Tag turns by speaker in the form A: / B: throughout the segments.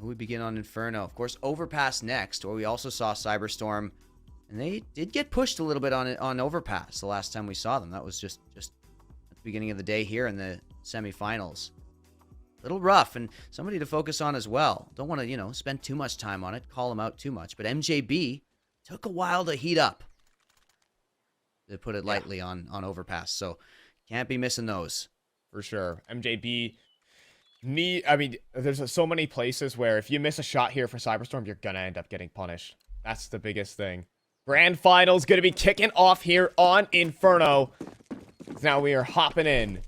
A: We begin on Inferno. Of course, Overpass next, where we also saw Cyberstorm. And they did get pushed a little bit on Overpass the last time we saw them. That was just at the beginning of the day here in the semifinals. A little rough, and somebody to focus on as well. Don't want to, spend too much time on it, call them out too much. But MJB took a while to heat up, to put it lightly, on Overpass. So can't be missing those.
B: For sure. MJB there's so many places where if you miss a shot here for Cyberstorm, you're going to end up getting punished. That's the biggest thing. Grand Finals going to be kicking off here on Inferno. Now we are hopping in.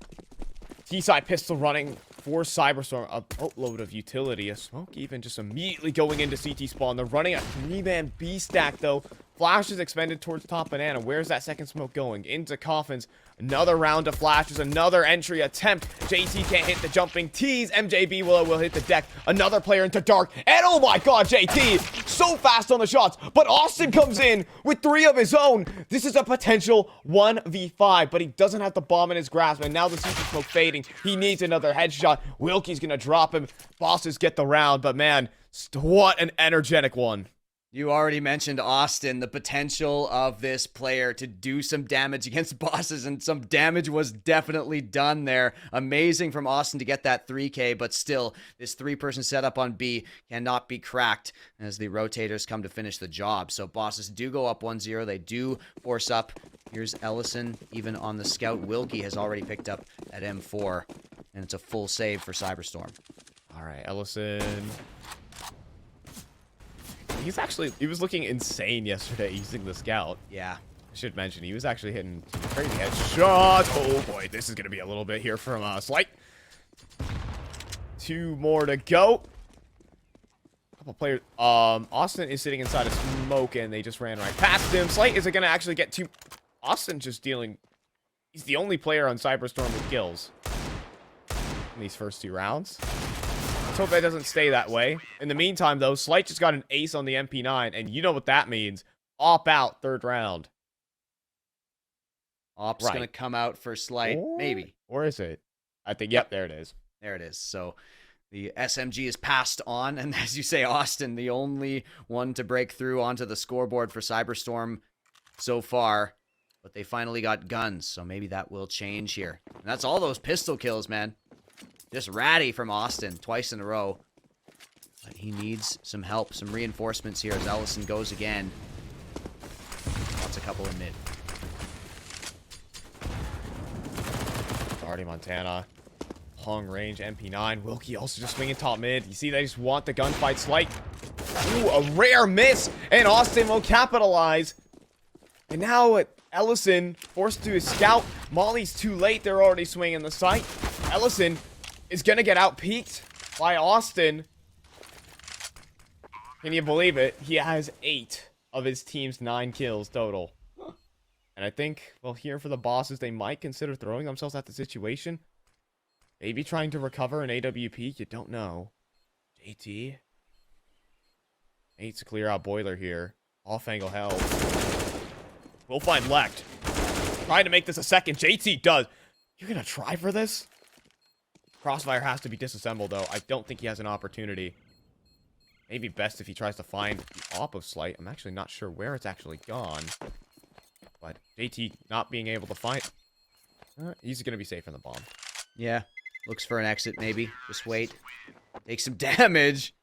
B: T-side pistol running for Cyberstorm. A boatload of utility. A smoke even just immediately going into CT spawn. They're running a 3-man B stack though. Flash is expended towards top banana. Where's that second smoke going? Into coffins. Another round of flashes. Another entry attempt. JT can't hit the jumping T's. MJB will hit the deck. Another player into dark. And oh my god, JT! So fast on the shots. But Austin comes in with 3 of his own. This is a potential 1v5. But he doesn't have the bomb in his grasp. And now the CT smoke fading. He needs another headshot. Wilkie's gonna drop him. Bosses get the round. But man, what an energetic one.
A: You already mentioned Austin, the potential of this player to do some damage against bosses, and some damage was definitely done there. Amazing from Austin to get that 3K, but still, this 3-person setup on B cannot be cracked as the rotators come to finish the job. So bosses do go up 1-0. They do force up. Here's Ellison, even on the scout. Wilkie has already picked up at M4, and it's a full save for Cyberstorm.
B: All right, Ellison. He was looking insane yesterday using the scout.
A: Yeah.
B: I should mention, he was actually hitting some crazy headshots. Oh boy, this is going to be a little bit here from Slight. 2 more to go. Couple players. Austin is sitting inside a smoke and they just ran right past him. Slight isn't going to actually get to... Austin just dealing... He's the only player on Cyberstorm with kills in these first 2 rounds. Let's hope that doesn't stay that way. In the meantime, though, Slight just got an ace on the MP9, and you know what that means. Op out 3rd round.
A: Op's going to come out for Slight, maybe.
B: Or is it? I think, yep, there it is.
A: There it is. So the SMG is passed on, and as you say, Austin, the only one to break through onto the scoreboard for Cyberstorm so far. But they finally got guns, so maybe that will change here. And that's all those pistol kills, man. Just ratty from Austin twice in a row. But he needs some help, some reinforcements here as Ellison goes again. That's a couple in mid.
B: Already Montana. Long range MP9. Wilkie also just swinging top mid. You see, they just want the gunfight. Slight. Ooh, a rare miss. And Austin will capitalize. And now Ellison forced to scout. Molly's too late. They're already swinging the sight. Ellison is going to get out-peaked by Austin. Can you believe it? He has 8 of his team's 9 kills total. And I think, well, here for the bosses, they might consider throwing themselves at the situation. Maybe trying to recover an AWP. You don't know. JT. Needs to clear out Boiler here. Off-angle help. We'll find Lect. Trying to make this a second. JT does. You're going to try for this? Crossfire has to be disassembled, though. I don't think he has an opportunity. Maybe best if he tries to find the op of Slight. I'm actually not sure where it's actually gone. But JT not being able to find... he's going to be safe from the bomb.
A: Yeah. Looks for an exit, maybe. Just wait. Take some damage.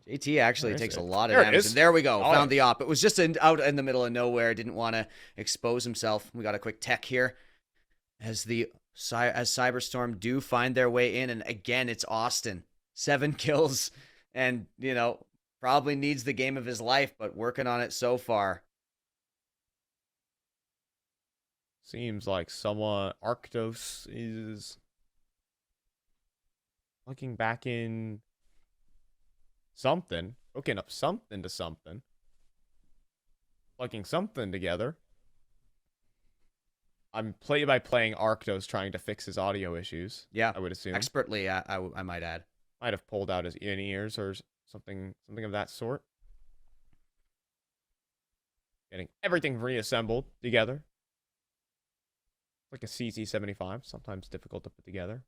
A: JT actually takes a lot of damage. And there we go. Found the op. It was just out in the middle of nowhere. Didn't want to expose himself. We got a quick tech here. As Cyberstorm do find their way in, and again, it's Austin. 7 kills, and, probably needs the game of his life, but working on it so far.
B: Seems like someone, Arctos, is looking back in something, hooking up something to something, plugging something together. I'm playing Arctos trying to fix his audio issues.
A: Yeah,
B: I would assume.
A: Expertly, I might add.
B: Might have pulled out his in-ears or something of that sort. Getting everything reassembled together. Like a CZ75, sometimes difficult to put together.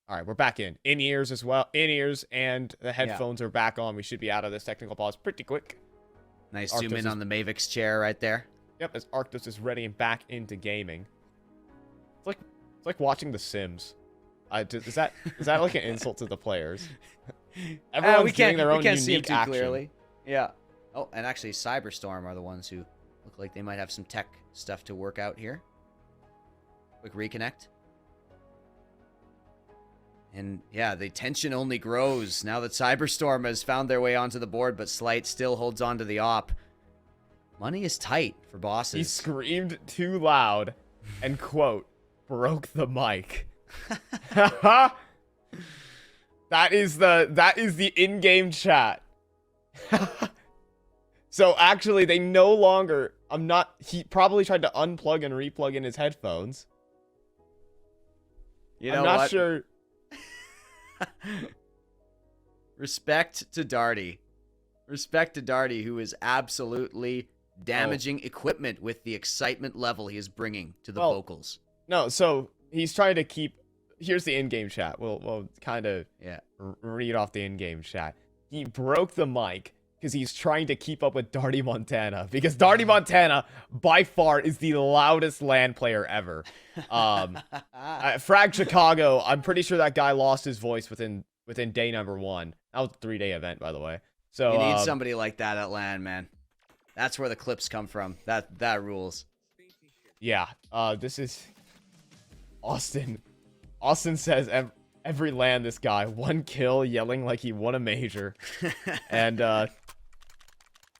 B: All right, we're back in. In-ears as well. In-ears and the headphones are back on. We should be out of this technical pause pretty quick.
A: Nice zoom in on the Mavic's chair right there.
B: Yep, as Arctos is ready and back into gaming. It's like watching The Sims. Is that like an insult to the players? Everyone's doing their own unique action. Clearly.
A: Yeah. Oh, and actually Cyberstorm are the ones who look like they might have some tech stuff to work out here. Quick reconnect. And yeah, the tension only grows now that Cyberstorm has found their way onto the board, but Slight still holds on to the op. Money is tight for bosses.
B: He screamed too loud and, quote, broke the mic. That is the in-game chat. So actually, they no longer... He probably tried to unplug and replug in his headphones.
A: You know
B: I'm not sure...
A: Respect to Darty. Respect to Darty, who is absolutely damaging equipment with the excitement level he is bringing to the vocals.
B: No, so he's trying to keep... Here's the in-game chat. We'll kind of read off the in-game chat. He broke the mic because he's trying to keep up with Darty Montana. Because Darty Montana, by far, is the loudest LAN player ever. Frag Chicago, I'm pretty sure that guy lost his voice within day number 1. That was a 3-day event, by the way. So
A: you need somebody like that at LAN, man. That's where the clips come from. That rules.
B: Yeah. This is Austin. Austin says every LAN this guy 1 kill, yelling like he won a major, and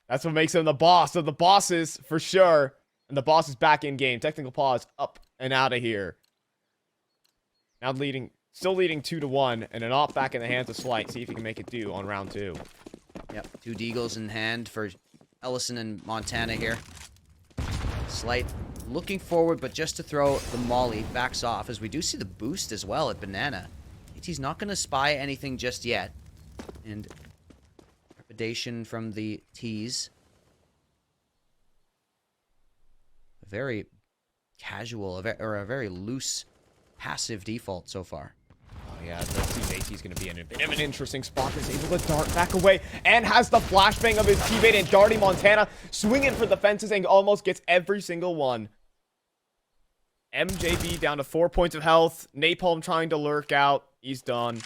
B: that's what makes him the boss. So the bosses for sure, and the boss is back in game. Technical pause, up and out of here. Now still leading 2-1, and an op back in the hands of Slight. See if he can make it do on round 2.
A: Yep, 2 deagles in hand for Ellison and Montana here. Slight looking forward, but just to throw the molly, backs off, as we do see the boost as well at Banana. He's not going to spy anything just yet. And trepidation from the tease. A very casual, or a very loose, passive default so far.
B: Oh yeah, the teammate, he's going to be in a bit of an interesting spot. He's able to dart back away and has the flashbang of his teammate, and Darty Montana swinging for the fences and almost gets every single one. MJB down to 4 points of health. Napalm trying to lurk out. He's done.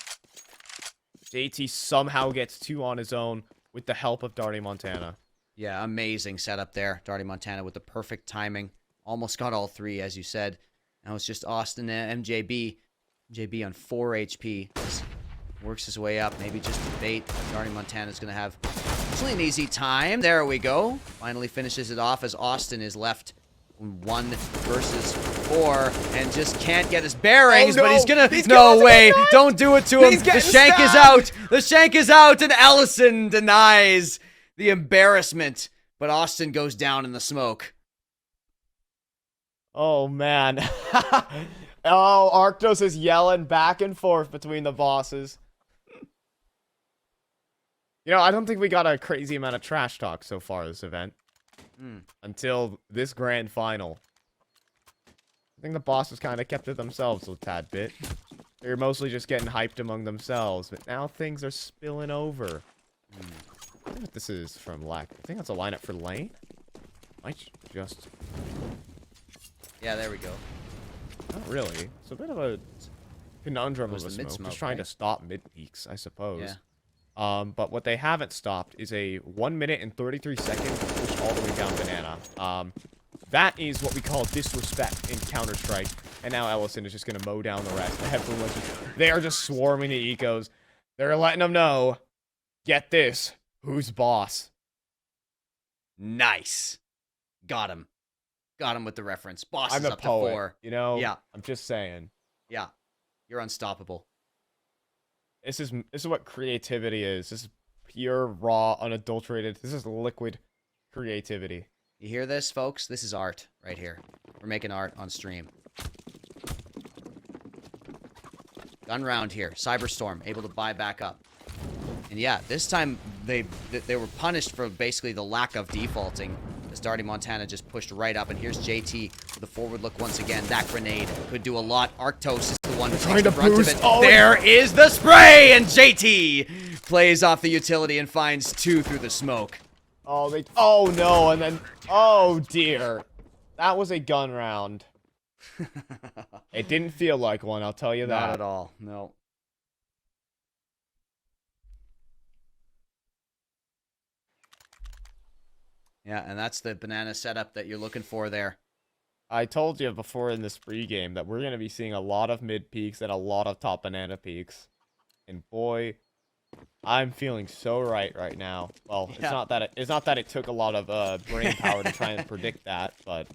B: JT somehow gets 2 on his own with the help of Darty Montana.
A: Yeah, amazing setup there. Darty Montana with the perfect timing. Almost got all 3, as you said. Now it's just Austin and MJB. MJB on 4 HP. Just works his way up. Maybe just a bait. Darty Montana's going to have actually an easy time. There we go. Finally finishes it off as Austin is left 1 versus 4 and just can't get his bearings, but he's gonna no way, don't do it to him. The shank is out. The shank is out, and Ellison denies the embarrassment, but Austin goes down in the smoke.
B: Oh man. Oh, Arctos is yelling back and forth between the bosses. You know, I don't think we got a crazy amount of trash talk so far this event. Until this grand final. I think the bosses kind of kept it themselves a tad bit. They're mostly just getting hyped among themselves, but now things are spilling over. I think what this is from Lack. I think that's a lineup for lane. Might just...
A: Yeah, there we go.
B: Not really. It's a bit of a conundrum of a smoke. Just trying to stop mid-peaks, I suppose. Yeah. But what they haven't stopped is a 1 minute and 33 seconds push all the way down Banana. That is what we call disrespect in Counter-Strike. And now Ellison is just going to mow down the rest. They are just swarming the ecos. They're letting them know, get this, who's boss?
A: Nice. Got him. Got him with the reference. Boss is up to 4.
B: You know?
A: Yeah.
B: I'm just saying.
A: Yeah. You're unstoppable.
B: This is what creativity is. This is pure, raw, unadulterated. This is liquid creativity.
A: You hear this, folks? This is art right here. We're making art on stream. Gun round here. Cyberstorm able to buy back up. And yeah, this time they were punished for basically the lack of defaulting, as Darty Montana just pushed right up. And here's JT to the forward look once again. That grenade could do a lot. Arctos is the one who
B: trying
A: takes the
B: to
A: brunt of
B: boost.
A: it.
B: Oh,
A: there is the spray, and JT plays off the utility and finds 2 through the smoke.
B: Oh no, and then, oh dear. That was a gun round. It didn't feel like one, I'll tell you that.
A: Not at all, no. Yeah, and that's the banana setup that you're looking for there.
B: I told you before in this pregame that we're going to be seeing a lot of mid peaks and a lot of top banana peaks. And boy, I'm feeling so right now. Well,
A: Yeah.
B: it's not that it took a lot of brain power to try and predict that, but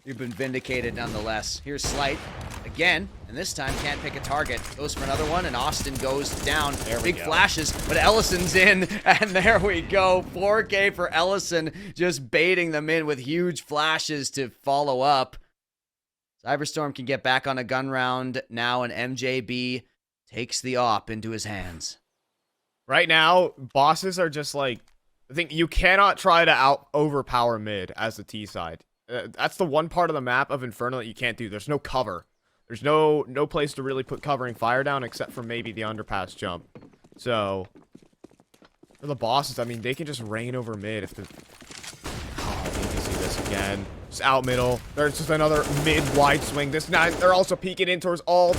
A: You've been vindicated nonetheless. Here's Slight again, and this time can't pick a target. Goes for another one, and Austin goes down.
B: There we
A: Big
B: go.
A: flashes, but Ellison's in, and there we go. 4K for Ellison, just baiting them in with huge flashes to follow up. Cyberstorm can get back on a gun round now, and MJB takes the op into his hands.
B: right now, bosses are just like, I think you cannot try to overpower mid as the T side. That's the one part of the map of Inferno that you can't do. There's no cover. There's no place to really put covering fire down except for maybe the underpass jump. So, for the bosses, I mean, they can just rain over mid if the... Oh, I need to see this again. Just out middle. There's just another mid-wide swing. This time, they're also peeking in towards alt.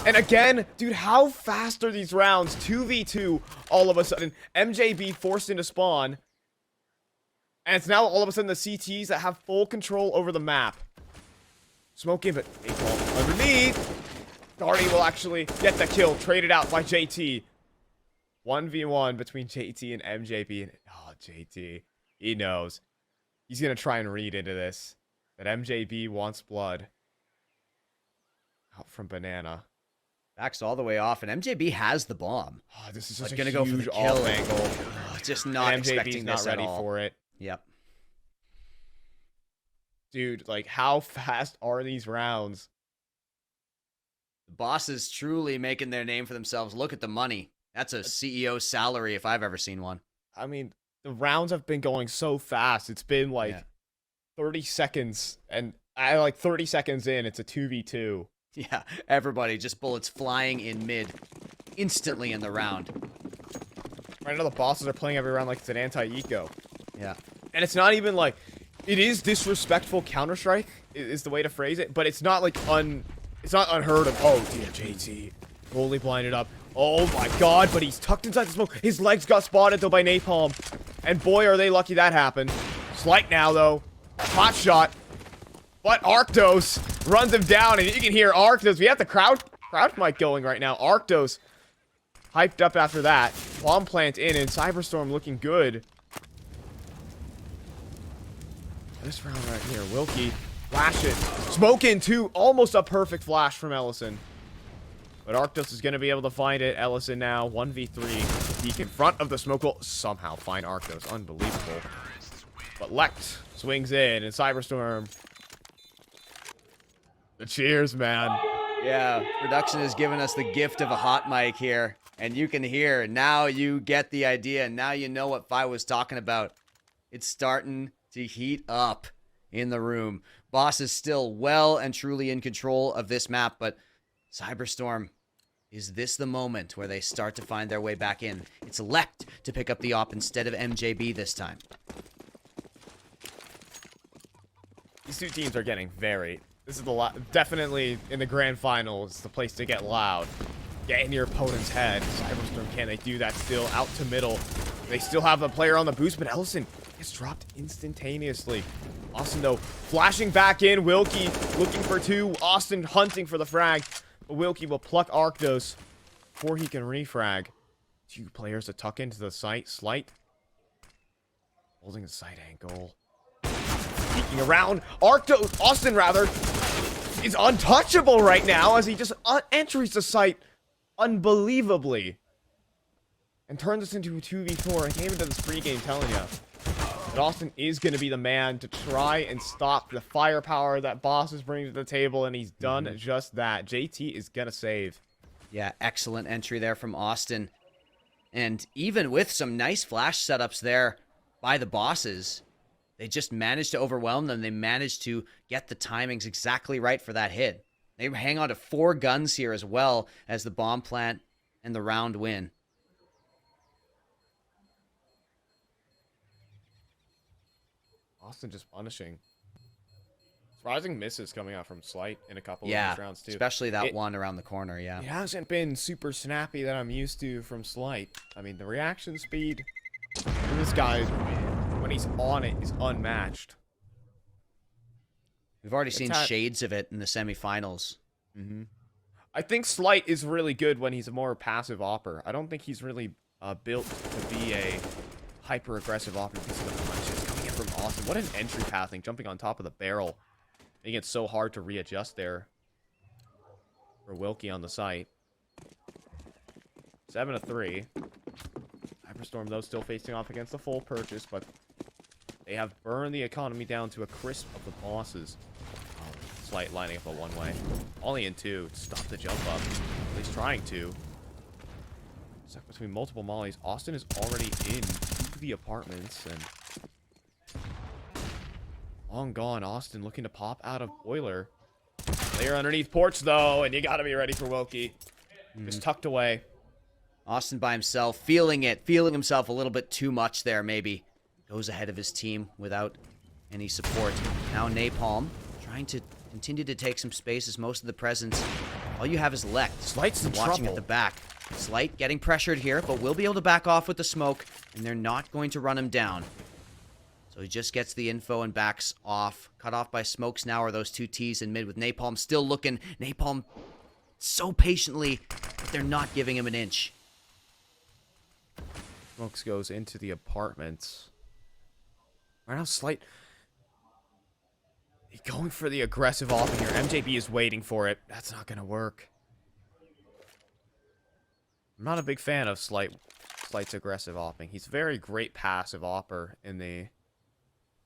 B: And again, dude, how fast are these rounds? 2v2, all of a sudden. MJB forced into spawn. And it's now all of a sudden the CTs that have full control over the map. Smoking, but April underneath. Darty will actually get the kill. Traded out by JT. 1v1 between JT and MJB. And, oh, JT. He knows. He's going to try and read into this. That MJB wants blood. Out from Banana.
A: Backs all the way off, and MJB has the bomb.
B: Oh, this is just
A: Like,
B: a
A: gonna
B: huge
A: go for the kill
B: off angle.
A: Oh, just not
B: MJB's
A: expecting
B: not
A: this
B: ready
A: at all.
B: for it.
A: Yep.
B: Dude, like, how fast are these rounds?
A: The bosses truly making their name for themselves. Look at the money. That's a CEO salary if I've ever seen one.
B: I mean, the rounds have been going so fast. It's been like
A: Yeah.
B: 30 seconds, and I like 30 seconds in, it's a 2v2.
A: Yeah, everybody just bullets flying in mid instantly in the round.
B: Right now, the bosses are playing every round like it's an anti-eco.
A: Yeah.
B: And it's not even like, it is disrespectful Counter-Strike, is the way to phrase it, but it's not like it's not unheard of. Oh, dear, JT. Totally blinded up. Oh my god, but he's tucked inside the smoke. His legs got spotted, though, by Napalm. And boy, are they lucky that happened. Slight now, though. Hot shot. But Arctos runs him down, and you can hear Arctos. We have the crowd mic going right now. Arctos hyped up after that. Bomb plant in, and Cyberstorm looking good. This round right here, Wilkie, flash it. Smoke in, too. Almost a perfect flash from Ellison. But Arctos is going to be able to find it. Ellison now, 1v3. He in front of the smoke will somehow find Arctos. Unbelievable. But Lect swings in, and Cyberstorm. The cheers, man.
A: Yeah, production has given us the gift of a hot mic here. And you can hear, now you get the idea. Now you know what Fi was talking about. It's starting to heat up in the room. Boss is still well and truly in control of this map, but Cyberstorm, is this the moment where they start to find their way back in? It's Lect to pick up the op instead of MJB this time.
B: These two teams are getting very... This is the definitely in the grand final. It's the place to get loud. Get in your opponent's head. Cyberstorm, can they do that still? Out to middle. They still have the player on the boost, but Ellison gets dropped instantaneously. Austin, though, flashing back in. Wilkie looking for two. Austin hunting for the frag. But Wilkie will pluck Arctos before he can refrag. Two players to tuck into the site. Slight. Holding the side angle. Peeking around. Austin, rather, is untouchable right now as he just enters the site unbelievably. And turns us into a 2v4. I came into this pregame telling you. But Austin is going to be the man to try and stop the firepower that Boss is bringing to the table, and he's done just that. JT is going to save.
A: Yeah, excellent entry there from Austin. And even with some nice flash setups there by the bosses, they just managed to overwhelm them. They managed to get the timings exactly right for that hit. They hang on to 4 guns here as well as the bomb plant and the round win.
B: Austin just punishing. Surprising misses coming out from Slight in a couple of these rounds, too.
A: Especially that one around the corner, yeah.
B: It hasn't been super snappy that I'm used to from Slight. I mean, the reaction speed for this guy, when he's on it, is unmatched.
A: We've already seen shades of it in the semifinals.
B: I think Slight is really good when he's a more passive opper. I don't think he's really built to be a hyper-aggressive opper because of the punches coming in from Austin. What an entry pathing, jumping on top of the barrel. Making it so hard to readjust there for Wilkie on the site. 7-3. Cyberstorm, though, still facing off against the full purchase, but they have burned the economy down to a crisp of the bosses. Slight lining up a one-way. Only in 2 to stop the jump up. At least trying to. Stuck between multiple mollies. Austin is already into the apartments, and long gone. Austin looking to pop out of boiler. Player underneath porch, though, and you gotta be ready for Wilkie. Just tucked away.
A: Austin by himself, feeling it, feeling himself a little bit too much there, maybe. Goes ahead of his team without any support. Now Napalm trying to continue to take some space as most of the presence. All you have is Lect.
B: Slight's in
A: watching
B: trouble
A: at the back. Slight getting pressured here, but will be able to back off with the smoke, and they're not going to run him down. So he just gets the info and backs off. Cut off by Smokes now are those 2 T's in mid with Napalm still looking. Napalm so patiently, but they're not giving him an inch.
B: Smokes goes into the apartments. Right now, Slight going for the aggressive off here. MJB is waiting for it. That's not going to work. I'm not a big fan of Slight's aggressive offing. He's a very great passive opper in the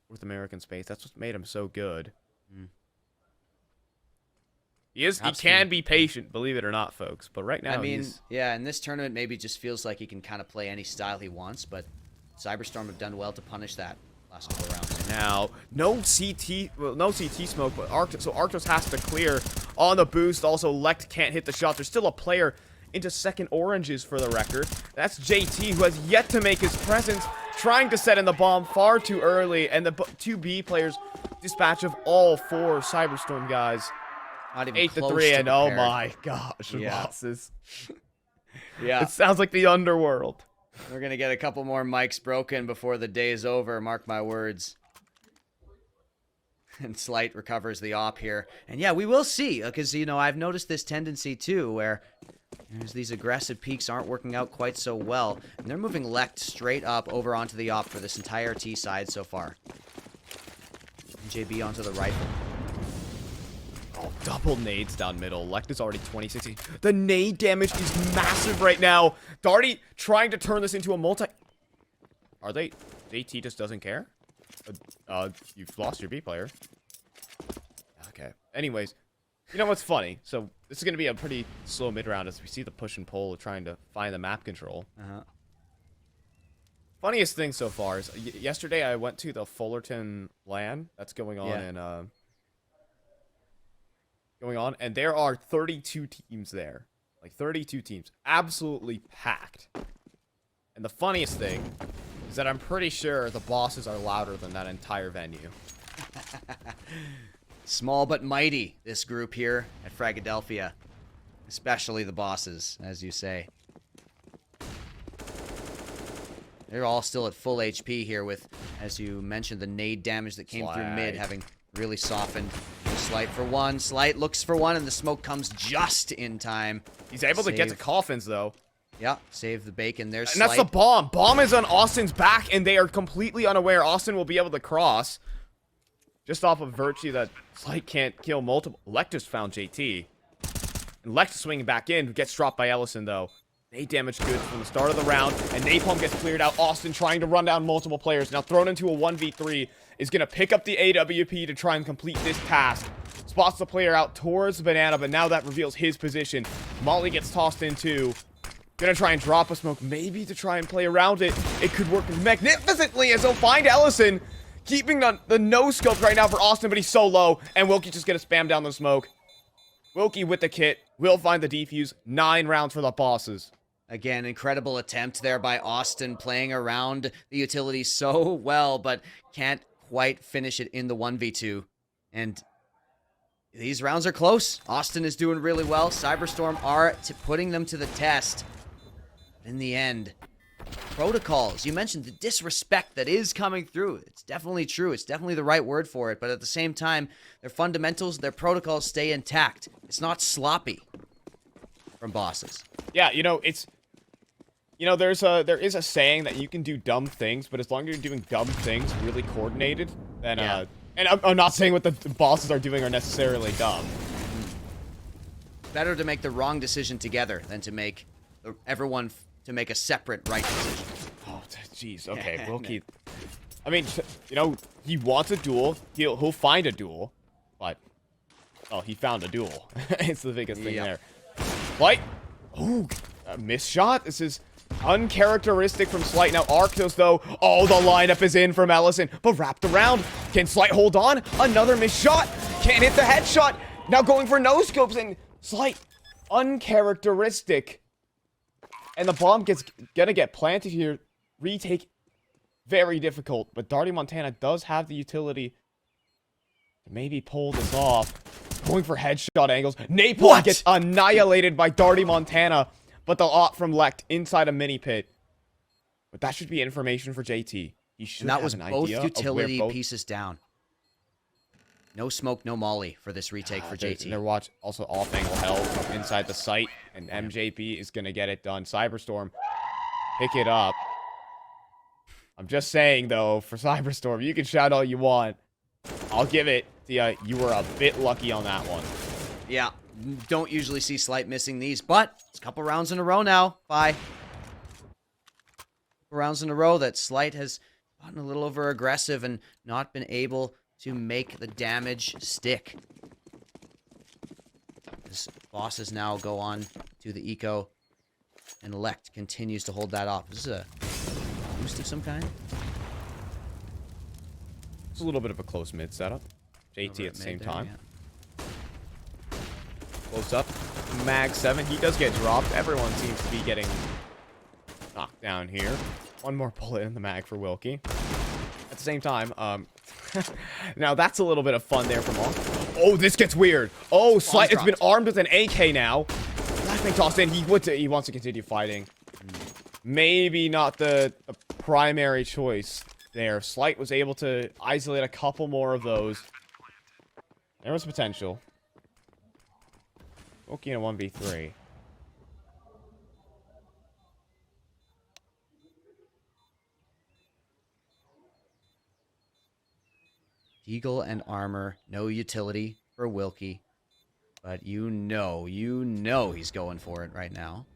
B: North American space. That's what made him so good. He can be patient, believe it or not, folks. But right now,
A: I mean, yeah, in this tournament, maybe just feels like he can kind of play any style he wants. But Cyberstorm have done well to punish that last couple rounds.
B: Now, no CT smoke, but Arctos. So Arctos has to clear on the boost. Also, Lect can't hit the shot. There's still a player into second oranges for the record. That's JT, who has yet to make his presence, trying to set in the bomb far too early, and the 2B players dispatch of all 4 Cyberstorm guys.
A: Not even
B: 8-3, and oh my gosh, bosses.
A: Yeah.
B: It sounds like the underworld.
A: We're going to get a couple more mics broken before the day is over, mark my words. And Slight recovers the op here. And yeah, we will see, because, you know, I've noticed this tendency too, where these aggressive peaks aren't working out quite so well. And they're moving Lect straight up over onto the op for this entire T side so far. JB onto the rifle.
B: Oh, double nades down middle. Lect is already 2060. The nade damage is massive right now. Darty trying to turn this into a multi... Are they... JT just doesn't care? You've lost your B player. Okay. Anyways, you know what's funny? So, this is going to be a pretty slow mid-round as we see the push and pull of trying to find the map control. Funniest thing so far is, yesterday I went to the Fullerton LAN that's going on in... and there are 32 teams there. Like, 32 teams. Absolutely packed. And the funniest thing is that I'm pretty sure the bosses are louder than that entire venue.
A: Small but mighty, this group here at Fragadelphia. Especially the bosses, as you say. They're all still at full HP here with, as you mentioned, the nade damage that came through mid having really softened. Slight for one. Slight looks for one, and the smoke comes just in time.
B: He's able to get to coffins, though.
A: Yeah, save the bacon. There's
B: And that's the bomb. Bomb is on Austin's back, and they are completely unaware. Austin will be able to cross. Just off of virtue that Slight can't kill multiple. Lect just found JT. And Lect swinging back in. Gets dropped by Ellison, though. Nade damage good from the start of the round. And Napalm gets cleared out. Austin trying to run down multiple players. Now thrown into a 1v3. Is going to pick up the AWP to try and complete this task. Spots the player out towards the banana, but now that reveals his position. Molly gets tossed in too. Gonna try and drop a smoke, maybe to try and play around it. It could work magnificently as they'll find Ellison. keeping the no-scope right now for Austin, but he's so low. And Wilkie just gonna spam down the smoke. Wilkie with the kit. Will find the defuse. 9 rounds for the bosses.
A: Again, incredible attempt there by Austin, playing around the utility so well, but can't quite finish it in the 1v2. And these rounds are close. Austin is doing really well. Cyberstorm are putting them to the test. In the end, protocols. You mentioned the disrespect that is coming through. It's definitely true. It's definitely the right word for it. But at the same time, their fundamentals, their protocols stay intact. It's not sloppy from bosses.
B: Yeah, you know, it's... You know, there is a saying that you can do dumb things, but as long as you're doing dumb things really coordinated, then,
A: yeah.
B: And I'm not saying what the bosses are doing are necessarily dumb.
A: Better to make the wrong decision together than to make everyone to make a separate right decision.
B: Oh, jeez. Okay, Wilkie. I mean, you know, he wants a duel. He'll find a duel, but he found a duel. It's the biggest thing there. Like, ooh, a missed shot. This is uncharacteristic from Slight. Now Arctos, though. Oh, the lineup is in from Ellison, but wrapped around. Can Slight hold on? Another missed shot. Can't hit the headshot. Now going for no scopes, and Slight, uncharacteristic. And the bomb gonna get planted here. Retake, very difficult. But Darty Montana does have the utility to maybe pull this off. Going for headshot angles. Napalm gets annihilated by Darty Montana. But the op from Lect inside a mini pit. But that should be information for JT. He should have an idea.
A: Both utility pieces down. No smoke, no molly for this retake for JT.
B: They're also off angle held inside the site. And MJB is going to get it done. Cyberstorm, pick it up. I'm just saying, though, for Cyberstorm, you can shout all you want. I'll give it to you. You were a bit lucky on that one.
A: Yeah. Don't usually see Slight missing these, but it's a couple rounds in a row now. Bye. Rounds in a row that Slight has gotten a little over aggressive and not been able to make the damage stick. This bosses now go on to the eco, and Elect continues to hold that off. Is this a boost of some kind?
B: It's a little bit of a close mid setup. JT at the same time.
A: Yeah.
B: Close up. Mag 7. He does get dropped. Everyone seems to be getting knocked down here. One more bullet in the mag for Wilkie. At the same time, now that's a little bit of fun there from all. Oh, this gets weird. Oh, Slight has been armed with an AK now. Flashbang tossed in. He wants to continue fighting. Maybe not the primary choice there. Slight was able to isolate a couple more of those. There was potential. Wilkie in a 1v3.
A: Eagle and armor, no utility for Wilkie. But you know he's going for it right now.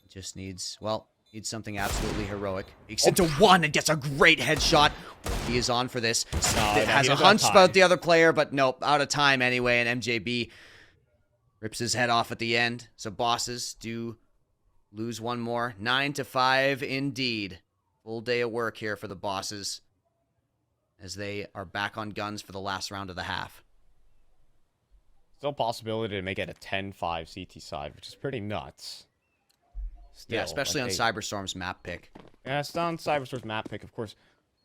A: Just needs something absolutely heroic. Peeks into one and gets a great headshot. Wilkie is on for this. Has a hunch about the other player, but nope, out of time anyway, and MJB rips his head off at the end. So bosses do lose one more. 9-5 indeed. Full day of work here for the bosses as they are back on guns for the last round of the half.
B: Still a possibility to make it a 10-5 CT side, which is pretty nuts.
A: Still, yeah, especially on Cyberstorm's map pick.
B: Yeah, it's on Cyberstorm's map pick, of course.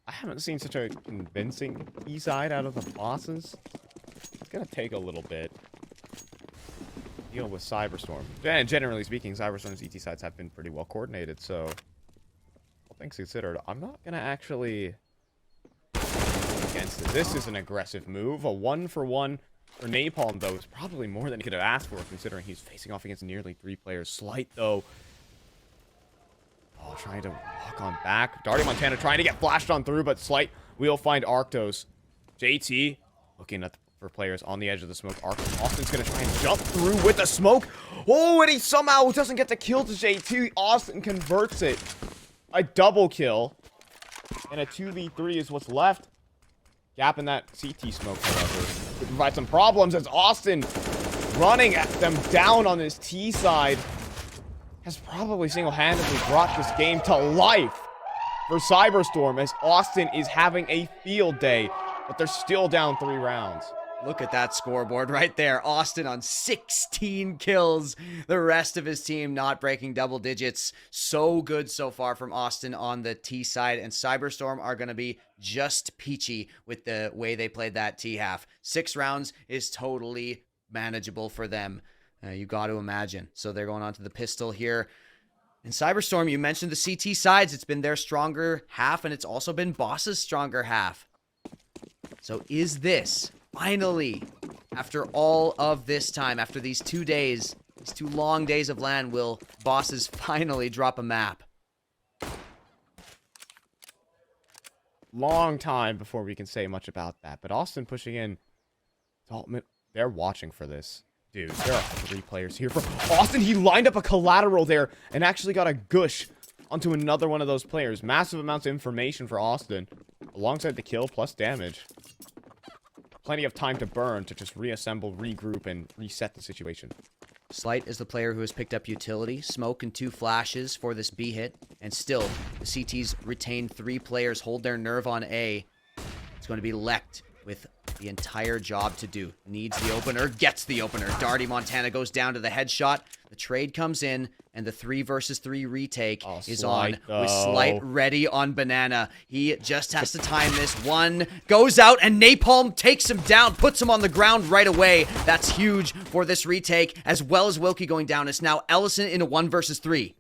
B: I haven't seen such a convincing E-side out of the bosses. It's going to take a little bit. Deal with Cyberstorm. And generally speaking, Cyberstorm's ET sides have been pretty well coordinated, so all things considered, I'm not going to actually against it. This is an aggressive move. A 1-for-1 for Napalm, though, is probably more than he could have asked for, considering he's facing off against nearly 3 players. Slight, though. Oh, trying to walk on back. Darty Montana trying to get flashed on through, but Slight will find Arctos. JT looking at for players on the edge of the smoke. Austin's going to try and jump through with the smoke. Oh, and he somehow doesn't get the kill to JT. Austin converts it. A double kill. And a 2v3 is what's left. Gap in that CT smoke, however, could provide some problems as Austin running at them down on his T side has probably single-handedly brought this game to life for Cyberstorm as Austin is having a field day, but they're still down 3 rounds.
A: Look at that scoreboard right there. Austin on 16 kills. The rest of his team not breaking double digits. So good so far from Austin on the T side. And Cyberstorm are going to be just peachy with the way they played that T half. 6 rounds is totally manageable for them. You got to imagine. So they're going on to the pistol here. And Cyberstorm, you mentioned the CT sides. It's been their stronger half, and it's also been Boss's stronger half. So is this... finally, after all of this time, after these 2 days, these 2 long days of LAN, will Bosses finally drop a map?
B: Long time before we can say much about that. But Austin pushing in. They're watching for this. Dude, there are 3 players here for Austin. He lined up a collateral there and actually got a gush onto another one of those players. Massive amounts of information for Austin, alongside the kill plus damage. Plenty of time to burn to just reassemble, regroup, and reset the situation.
A: Slight is the player who has picked up utility, smoke, and 2 flashes for this B hit. And still, the CTs retain 3 players, hold their nerve on A. It's going to be Lect with the entire job to do. Needs the opener, gets the opener. Darty Montana goes down to the headshot. The trade comes in, and the 3 versus 3 retake is on with Slight ready on Banana. He just has to time this. One goes out, and Napalm takes him down, puts him on the ground right away. That's huge for this retake, as well as Wilkie going down. It's now Ellison in a 1 versus 3.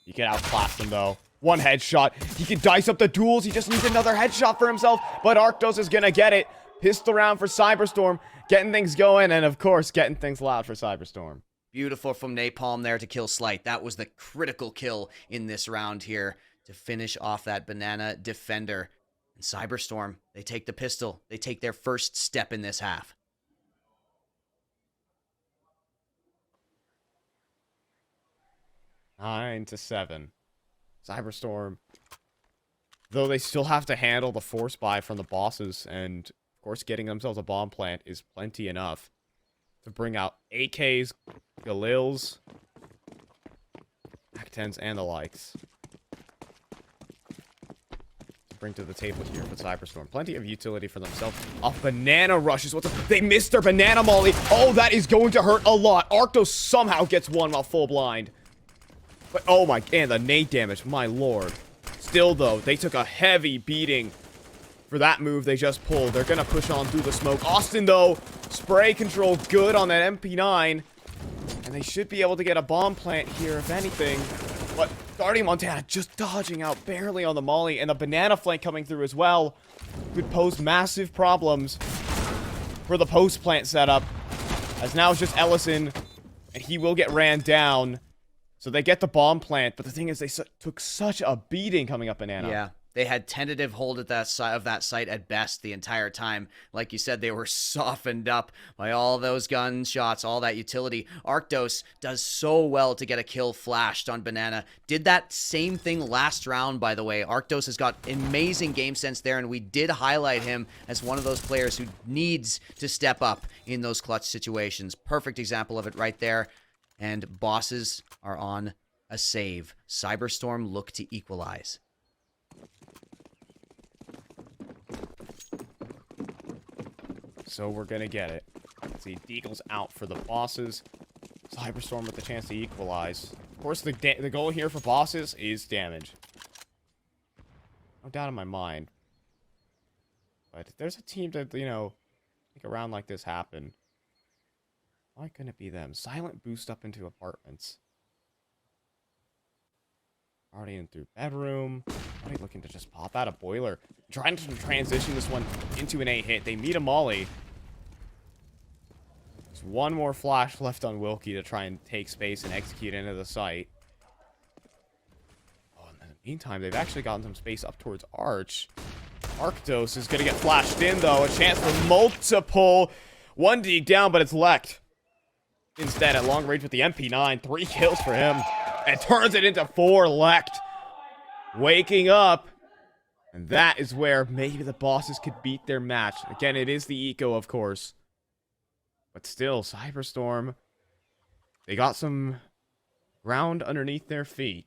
B: You can outclass him, though. 1 headshot. He can dice up the duels. He just needs another headshot for himself, but Arctos is going to get it. Pistol round for Cyberstorm, getting things going, and of course, getting things loud for Cyberstorm.
A: Beautiful from Napalm there to kill Slight. That was the critical kill in this round here to finish off that Banana defender. And Cyberstorm, they take the pistol. They take their first step in this half.
B: Nine to 7. Cyberstorm, though they still have to handle the force buy from the Bosses, and of course getting themselves a bomb plant is plenty enough to bring out AKs, Galils, Mac-10s, and the likes. To bring to the table here for Cyberstorm. Plenty of utility for themselves. A banana rush is what they missed their banana molly. Oh, that is going to hurt a lot. Arctos somehow gets one while full blind. But oh my, and the nade damage, my lord. Still though, they took a heavy beating for that move they just pulled. They're gonna push on through the smoke. Austin though, spray control good on that MP9. And they should be able to get a bomb plant here if anything. But Darty Montana just dodging out barely on the molly, and the banana flank coming through as well could pose massive problems for the post plant setup. As now it's just Ellison, and he will get ran down. So they get the bomb plant, but the thing is they took such a beating coming up Banana.
A: Yeah, they had tentative hold at that site at best the entire time. Like you said, they were softened up by all those gunshots, all that utility. Arctos does so well to get a kill flashed on Banana. Did that same thing last round, by the way. Arctos has got amazing game sense there, and we did highlight him as one of those players who needs to step up in those clutch situations. Perfect example of it right there. And Bosses are on a save. Cyberstorm look to equalize.
B: So we're going to get it. Let's see, Deagle's out for the Bosses. Cyberstorm with the chance to equalize. Of course, the goal here for Bosses is damage. No doubt in my mind. But if there's a team that, you know, make a round like this happen, why couldn't it be them? Silent boost up into apartments. Already in through bedroom. Already looking to just pop out a boiler. Trying to transition this one into an A hit. They meet a molly. There's one more flash left on Wilkie to try and take space and execute into the site. Oh, and in the meantime, they've actually gotten some space up towards Arch. Arctos is going to get flashed in, though. A chance for multiple. One dig down, but it's Lect. Instead, at long range with the MP9, 3 kills for him. And turns it into 4 Lect. Waking up. And that is where maybe the Bosses could beat their match. Again, it is the eco, of course. But still, Cyberstorm, they got some ground underneath their feet.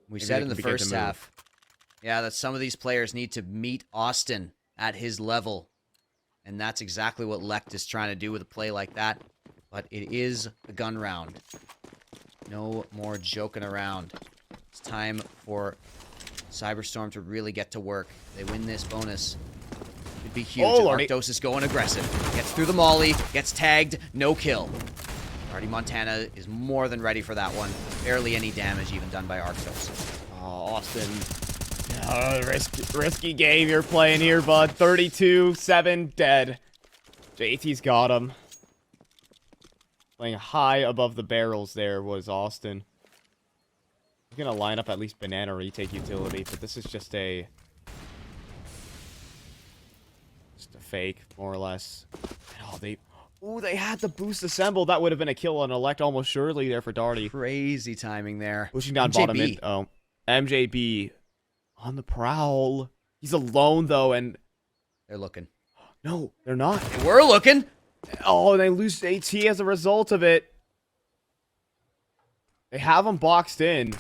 A: We said in the first half, Yeah, that some of these players need to meet Austin at his level. And that's exactly what Lect is trying to do with a play like that. But it is a gun round. No more joking around. It's time for Cyberstorm to really get to work. They win this bonus. It'd be huge.
B: Oh,
A: Arctos is going aggressive. Gets through the molly, gets tagged, no kill. Darty Montana is more than ready for that one. Barely any damage even done by Arctos.
B: Oh, Austin. Risky game you're playing here, bud. 32-7 dead. JT's got him. Playing high above the barrels there was Austin. He's gonna line up at least banana retake utility, but this is just a fake, more or less. Oh, they had the boost assembled. That would have been a kill on Elect almost surely there for Darty.
A: Crazy timing there.
B: Pushing down
A: MJB.
B: bottom mid. Oh, MJB on the prowl. He's alone though, and
A: They're looking.
B: no, they're not.
A: They were looking.
B: Oh, they lose AT as a result of it. They have him boxed in.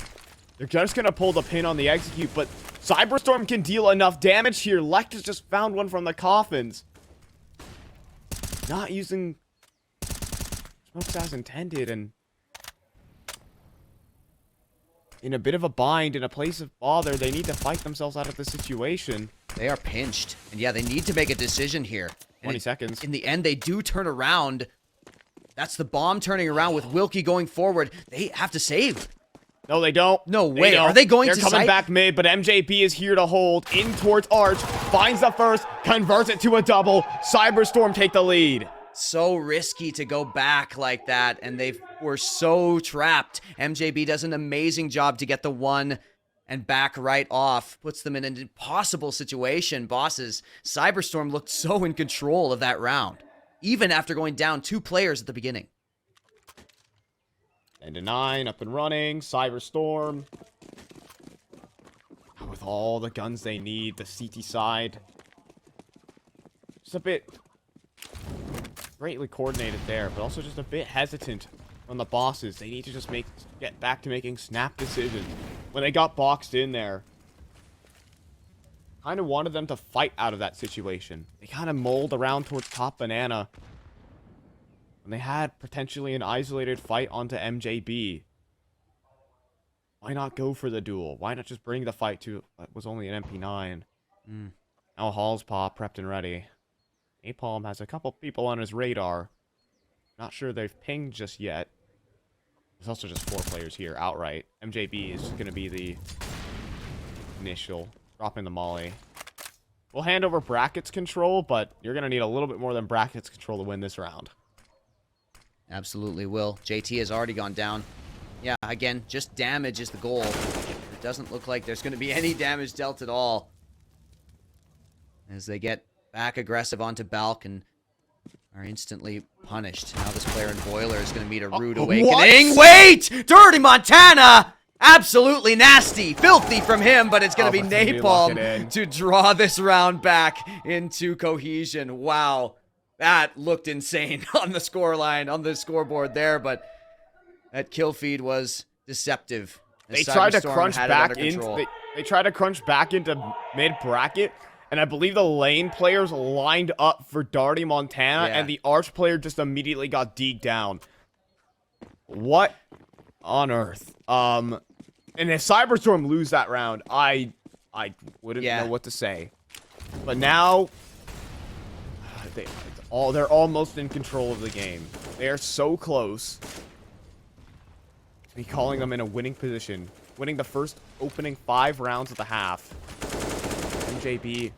B: They're just going to pull the pin on the execute, but Cyberstorm can deal enough damage here. Lect has just found one from the coffins. Not using smokes as intended, and in a bit of a bind, in a place of bother, they need to fight themselves out of the situation.
A: They are pinched. And yeah, they need to make a decision here.
B: 20 seconds.
A: In the end, they do turn around. That's the bomb turning around with Wilkie going forward. They have to save.
B: No, they don't.
A: No
B: They
A: way.
B: don't.
A: Are they going
B: They're
A: to
B: coming
A: site?
B: back mid, but MJB is here to hold. In towards Arch. Finds the first. Converts it to a double. Cyberstorm take the lead.
A: So risky to go back like that, and they were so trapped. MJB does an amazing job to get the one and back right off. Puts them in an impossible situation. Bosses, Cyberstorm looked so in control of that round, even after going down 2 players at the beginning.
B: 9 up and running. Cyberstorm. With all the guns they need, the CT side. Just a bit greatly coordinated there, but also just a bit hesitant from the bosses. They need to just get back to making snap decisions. When they got boxed in there, kind of wanted them to fight out of that situation. They kind of mulled around towards top banana. When they had potentially an isolated fight onto MJB. Why not go for the duel? Why not just bring the fight to what was only an MP9? Now Hall's Paw prepped and ready. Napalm has a couple people on his radar. Not sure they've pinged just yet. There's also just 4 players here outright. MJB is going to be the initial. Dropping the molly. We'll hand over brackets control, but you're going to need a little bit more than brackets control to win this round.
A: Absolutely will. JT has already gone down. Yeah, again, just damage is the goal. It doesn't look like there's going to be any damage dealt at all. As they get back aggressive onto Balk and are instantly punished. Now this player in Boiler is going to meet a rude awakening. Wait! Dirty Montana! Absolutely nasty. Filthy from him, but it's going to be Napalm to draw this round back into cohesion. Wow. That looked insane on the scoreline, on the scoreboard there, but that kill feed was deceptive.
B: They tried to crunch back in. They tried to crunch back into mid bracket, and I believe the lane players lined up for Darty Montana, and the Arch player just immediately got deeked down. What on earth? And if Cyberstorm lose that round, I wouldn't know what to say. But now they're almost in control of the game. They are so close to be calling them in a winning position. Winning the first opening 5 rounds of the half. MJB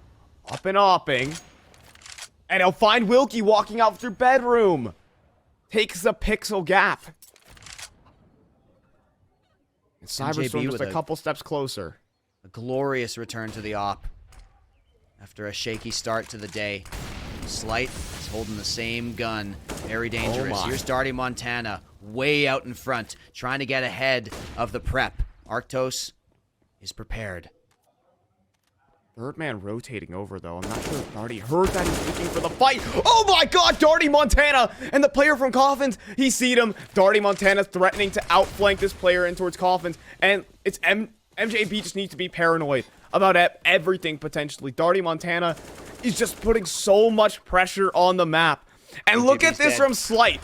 B: up and opping. And he'll find Wilkie walking out through bedroom. Takes the pixel gap. And Cyberstorm just a couple steps closer.
A: A glorious return to the op. After a shaky start to the day. Slight is holding the same gun. Very dangerous. Here's Darty Montana. Way out in front. Trying to get ahead of the prep. Arctos is prepared.
B: Third man rotating over, though. I'm not sure if Darty heard that. He's looking for the fight. Oh my god, Darty Montana! And the player from Coffins, he seed him. Darty Montana threatening to outflank this player in towards Coffins. And it's MJB just needs to be paranoid about everything potentially. Darty Montana is just putting so much pressure on the map. And look at this from Slight.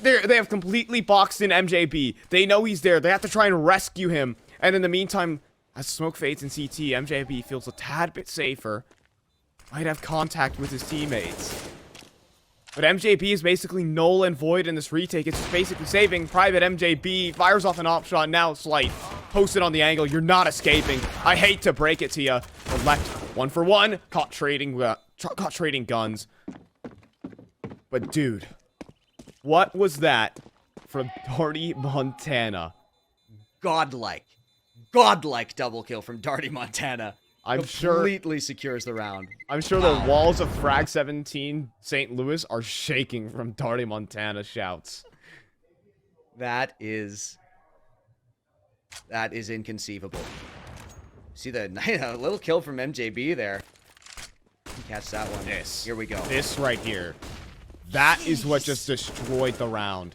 B: They have completely boxed in MJB. They know he's there. They have to try and rescue him. And in the meantime, as smoke fades in CT, MJB feels a tad bit safer. Might have contact with his teammates. But MJB is basically null and void in this retake. It's just basically saving Private MJB. Fires off an op shot. Now Slight posted on the angle. You're not escaping. I hate to break it to you. But left 1-for-1. Caught trading guns. But dude, what was that from Darty Montana?
A: Godlike double kill from Darty Montana.
B: I'm sure
A: completely secures the round.
B: I'm sure the walls of Frag 17 St. Louis are shaking from Darty Montana shouts.
A: That is inconceivable. See the little kill from MJB there. Catch that one. Here we go.
B: This right here. That is what just destroyed the round.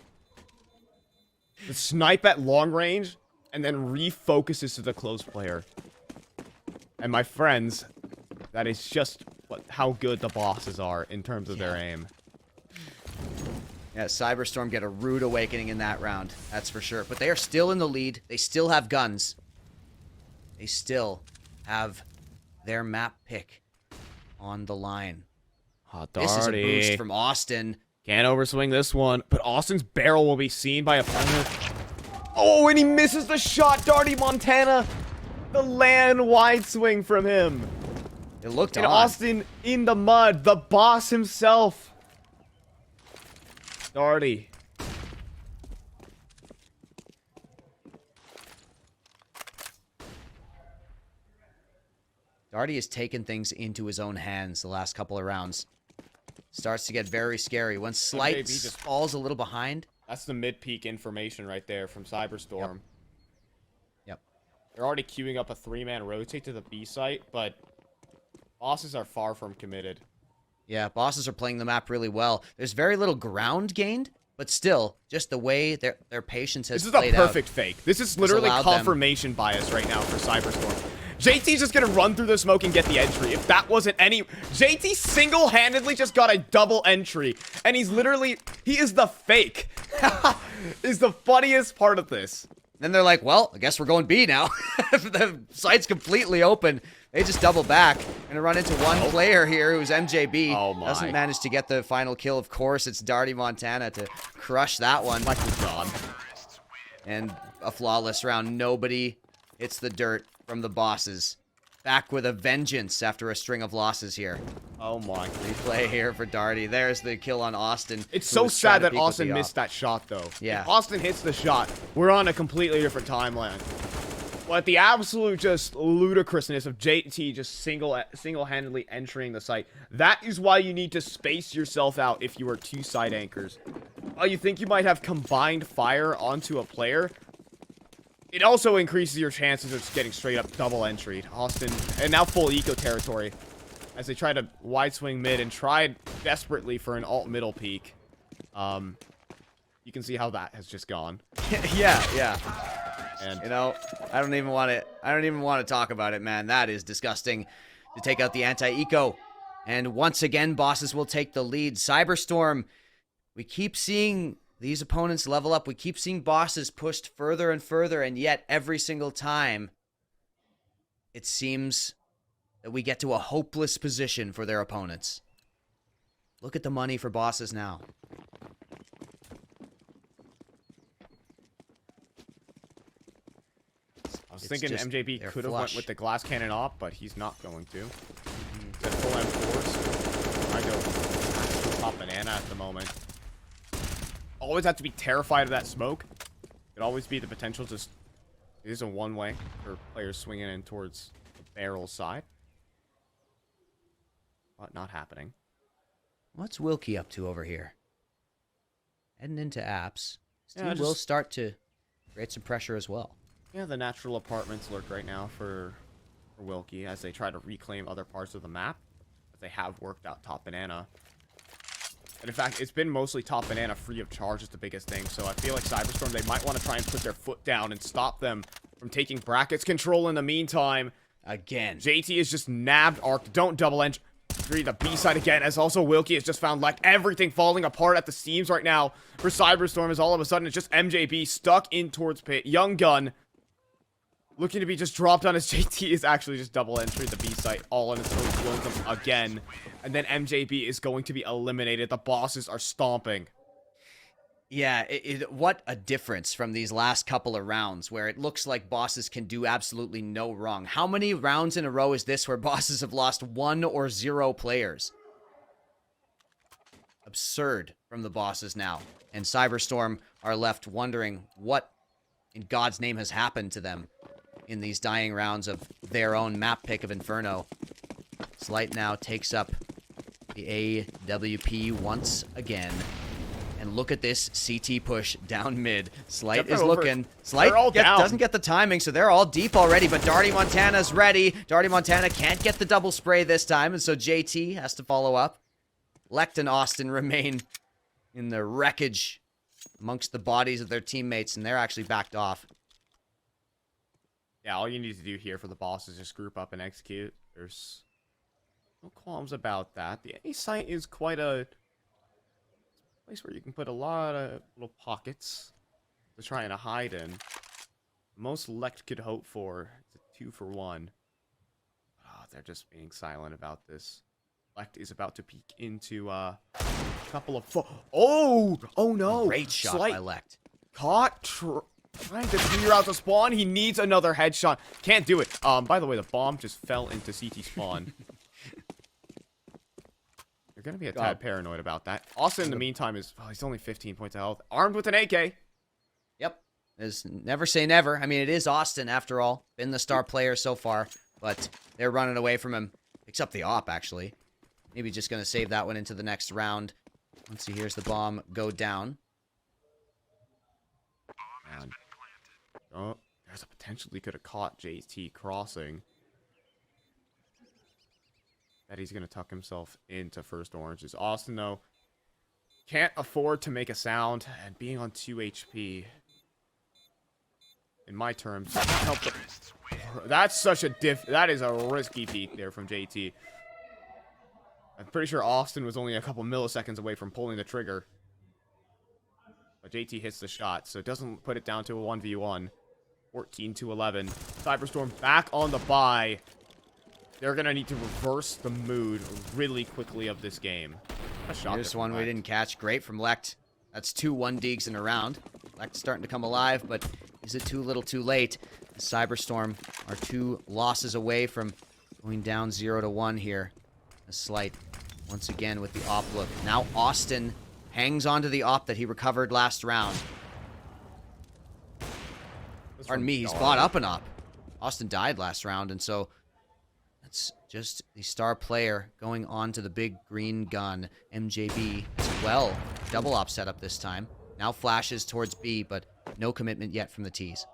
B: The snipe at long range and then refocuses to the close player. And my friends, that is just how good the bosses are in terms of their aim.
A: Yeah, Cyberstorm get a rude awakening in that round. That's for sure. But they are still in the lead. They still have guns. They still have their map pick on the line. This is a boost from Austin.
B: Can't overswing this one, but Austin's barrel will be seen by opponent. Oh, and he misses the shot, Darty Montana. The LAN wide swing from him.
A: It looked on.
B: Austin in the mud, the boss himself. Darty.
A: Darty has taken things into his own hands the last couple of rounds. Starts to get very scary. When Slight just falls a little behind.
B: That's the mid-peak information right there from Cyberstorm.
A: Yep.
B: They're already queuing up a 3-man rotate to the B site, but bosses are far from committed.
A: Yeah, bosses are playing the map really well. There's very little ground gained, but still, just the way their patience has played out.
B: This is a perfect fake. This is literally confirmation bias right now for Cyberstorm. JT's just gonna run through the smoke and get the entry. If that wasn't any... JT single-handedly just got a double entry. And he's literally... He is the fake. Is the funniest part of this.
A: Then they're like, well, I guess we're going B now. The site's completely open. They just double back. Gonna run into one player here who's MJB.
B: Oh my.
A: Doesn't manage to get the final kill. Of course, it's Darty Montana to crush that one.
B: My God.
A: And a flawless round. Nobody hits the dirt from the bosses. Back with a vengeance after a string of losses here.
B: Oh my.
A: Replay here for Darty. There's the kill on Austin.
B: It's so sad that Austin missed that shot, though.
A: Yeah.
B: If Austin hits the shot, we're on a completely different timeline. But the absolute just ludicrousness of JT just single-handedly entering the site. That is why you need to space yourself out if you are 2 side anchors. While you think you might have combined fire onto a player, it also increases your chances of just getting straight up double entry. Austin, and now full eco territory. As they try to wide swing mid and tried desperately for an alt middle peak. You can see how that has just gone.
A: Yeah.
B: And
A: you know, I don't even want to talk about it, man. That is disgusting to take out the anti-eco. And once again, bosses will take the lead. Cyberstorm, we keep seeing these opponents level up. We keep seeing bosses pushed further and further, and yet every single time, it seems that we get to a hopeless position for their opponents. Look at the money for bosses now.
B: I was thinking MJB could have went with the glass cannon op, but he's not going to. He's at full M4s. I go top banana at the moment. Always have to be terrified of that smoke. Could always be the potential just... It is a one-way for players swinging in towards the barrel side. But not happening.
A: What's Wilkie up to over here? Heading into apps. His team
B: Yeah,
A: will start to create some pressure as well.
B: Yeah, the natural apartments lurk right now for Wilkie as they try to reclaim other parts of the map. As they have worked out top banana. And in fact, it's been mostly top banana free of charge is the biggest thing. So I feel like Cyberstorm, they might want to try and put their foot down and stop them from taking brackets control in the meantime.
A: Again.
B: JT is just nabbed Arc. Don't double entry the B side again, as also Wilkie has just found like everything falling apart at the seams right now for Cyberstorm, as all of a sudden it's just MJB stuck in towards pit. Young Gun looking to be just dropped on, as JT is actually just double entry the B site all on its own, killing them again. And then MJB is going to be eliminated. The bosses are stomping.
A: Yeah, what a difference from these last couple of rounds where it looks like bosses can do absolutely no wrong. How many rounds in a row is this where bosses have lost 1 or 0 players? Absurd from the bosses now. And Cyberstorm are left wondering what in God's name has happened to them in these dying rounds of their own map pick of Inferno. Slight now takes up the AWP once again. And look at this CT push down mid. Slight is looking. Slight doesn't get the timing, so they're all deep already, but Darty Montana's ready. Darty Montana can't get the double spray this time, and so JT has to follow up. Lect and Austin remain in the wreckage amongst the bodies of their teammates, and they're actually backed off.
B: Yeah, all you need to do here for the boss is just group up and execute. There's no qualms about that. The A site is quite a place where you can put a lot of little pockets to try and hide in. Most Lect could hope for is a 2-for-1. Oh, they're just being silent about this. Lect is about to peek into a couple of... Oh no!
A: Great shot by Lect.
B: Caught trying to clear out the spawn. He needs another headshot. Can't do it. By the way, the bomb just fell into CT spawn. You're gonna be a tad paranoid about that. Austin, in the meantime, he's only 15 points of health. Armed with an AK.
A: Yep. There's never say never. I mean, it is Austin, after all. Been the star player so far, but they're running away from him. Picks up the op, actually. Maybe just gonna save that one into the next round. Once he hears the bomb go down.
B: Man. Oh, there's a potential he could have caught JT crossing. That he's going to tuck himself into first oranges. Austin, though, can't afford to make a sound, and being on 2 HP, in my terms, help the... That's such a that is a risky peek there from JT. I'm pretty sure Austin was only a couple milliseconds away from pulling the trigger. But JT hits the shot, so it doesn't put it down to a 1v1. 14-11. Cyberstorm back on the bye. They're going to need to reverse the mood really quickly of this game.
A: Here's one we didn't catch. Great from Lect. That's 2 1-digs in a round. Lecht's starting to come alive, but is it too little too late? The Cyberstorm are 2 losses away from going down 0-1 here. A Slight, once again, with the op look. Now Austin hangs onto the op that he recovered last round. Pardon me, he's bought up an op. Austin died last round, and so... That's just the star player going on to the big green gun. MJB as well. Double op setup this time. Now flashes towards B, but no commitment yet from the T's.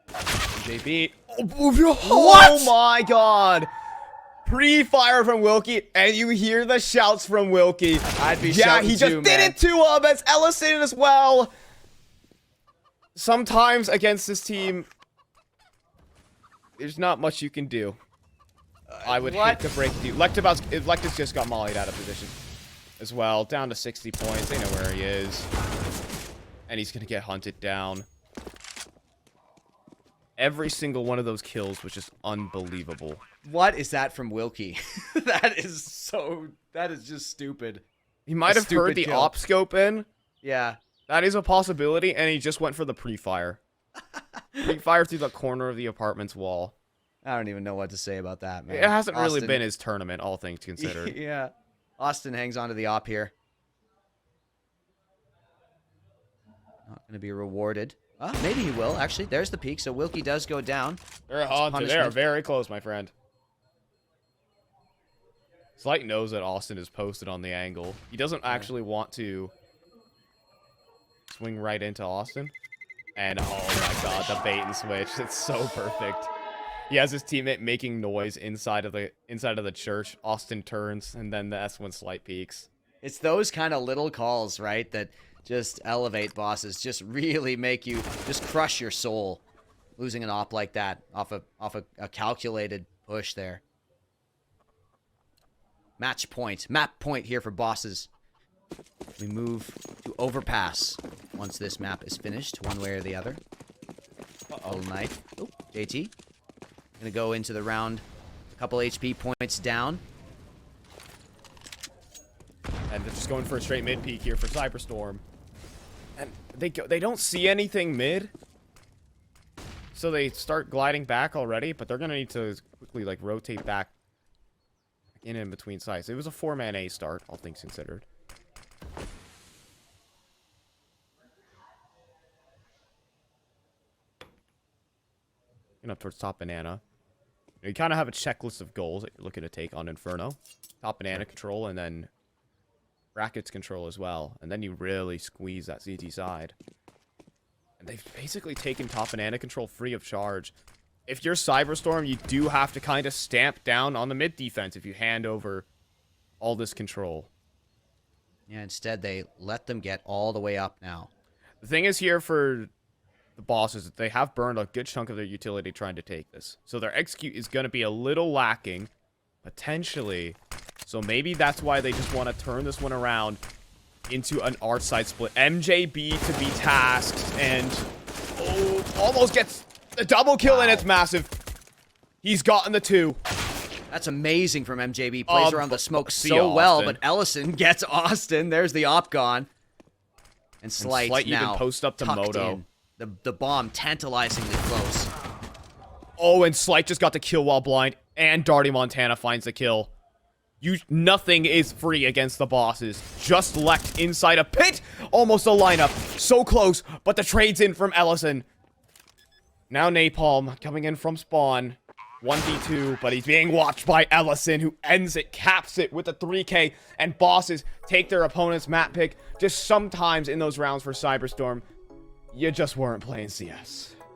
B: MJB. Oh my god! Pre-fire from Wilkie, and you hear the shouts from Wilkie.
A: I'd be shouting
B: he just did it to him. It's Ellison as well. Sometimes against this team, there's not much you can do. I would hate to break the... Lectus just got mollied out of position as well. Down to 60 points. They know where he is. And he's going to get hunted down. Every single one of those kills was just unbelievable.
A: What is that from Wilkie? That is just stupid.
B: He might have heard the op scope in.
A: Yeah.
B: That is a possibility, and he just went for the pre-fire. Pre-fire through the corner of the apartment's wall.
A: I don't even know what to say about that, man.
B: It hasn't really been his tournament, all things considered.
A: Yeah. Austin hangs on to the op here. Not going to be rewarded. Maybe he will, actually. There's the peak, so Wilkie does go down.
B: They're very close, my friend. Slight knows that Austin is posted on the angle. He doesn't actually want to swing right into Austin. And, oh my god, the bait and switch. It's so perfect. He has his teammate making noise inside of the church. Austin turns, and then that's when Slight peaks.
A: It's those kind of little calls, right, that just elevate bosses, just really make you just crush your soul. losing an op like that off a calculated push there. Match point. Map point here for bosses. We move to overpass once this map is finished, one way or the other. Uh-oh, knife. Oh, JT. Gonna go into the round. A couple HP points down.
B: And they're just going for a straight mid peek here for Cyberstorm. And they don't see anything mid. So they start gliding back already, but they're gonna need to quickly like rotate back in between sites. It was a 4-man A start, all things considered. And up towards top banana. You kind of have a checklist of goals that you're looking to take on Inferno. Top banana control, and then brackets control as well. And then you really squeeze that CT side. And they've basically taken top banana control free of charge. If you're Cyberstorm, you do have to kind of stamp down on the mid defense if you hand over all this control.
A: Yeah, instead they let them get all the way up now.
B: The thing is here for the bosses, they have burned a good chunk of their utility trying to take this. So their execute is going to be a little lacking, potentially. So maybe that's why they just want to turn this one around into an R side split. MJB to be tasked, and almost gets the double kill, and it's massive. He's gotten the 2.
A: That's amazing from MJB. Plays around the smoke so well, but Ellison gets Austin. There's the op gone. And Slight now
B: even post up to Moto.
A: In. The bomb tantalizingly close.
B: Oh, and Slight just got the kill while blind, and Darty Montana finds the kill. Nothing is free against the bosses. Just left inside a pit. Almost a lineup. So close, but the trade's in from Ellison. Now Napalm coming in from spawn. 1v2, but he's being watched by Ellison, who ends it, caps it with a 3K, and bosses take their opponent's map pick. Just sometimes in those rounds for Cyberstorm, you just weren't playing CS.